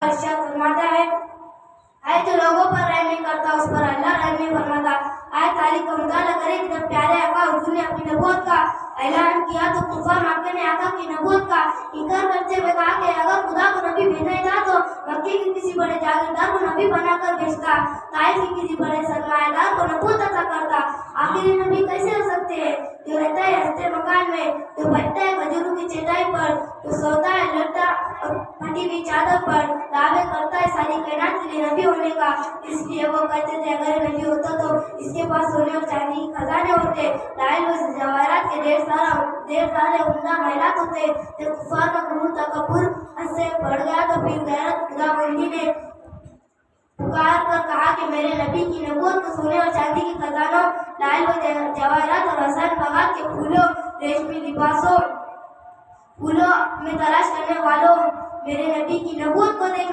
ارشاد فرماتا ہے اے جو لوگوں پر رحم نہیں کرتا اس پر اللہ رحم نہیں فرماتا۔ آئے تاریخ کا مطالعہ کریں کہ جب پیارے آقا حضور نے اپنی نبوت کا اعلان کیا تو کفار مکہ نے آقا کی نبوت کا انکار کرتے ہوئے کہا کہ اگر خدا کو نبی بھیجنا ہی تھا تو مکے کے کسی بڑے جاگیردار کو نبی بنا کر بھیجتا، طائف کے کسی بڑے سرمایہ دار کو نبوت عطا کرتا۔ آخری نبی کیسے ہو سکتے ہیں جو رہتا ہے ہنستے مکان میں، جو بیٹھتا ہے کھجوروں کی چٹائی پر، جو سوتا ہے لٹا اور پھٹی ہوئی چادر پر، دعوے کرتا ہے ساری کائنات کے لیے نبی ہونے کا۔ اس لیے وہ کہتے تھے اگر یہ نبی ہوتا تو اس کے پاس سونے اور چاندی کے خزانے ہوتے، لائل و جواہرات کے ڈھیر سارے عمدہ محلات ہوتے۔ جب کفار کا غرور تکبر حد سے بڑھ گیا تو پھر غیرت خدا بندی نے پکار کر کہا کہ میرے نبی کی نبوت کو سونے اور چاندی کے خزانوں، لائل و جواہرات اور حسن باغات کے پھولوں، ریشمی لباسوں، پھولوں میں تلاش کرنے والوں، میرے نبی کی نبوت کو دیکھ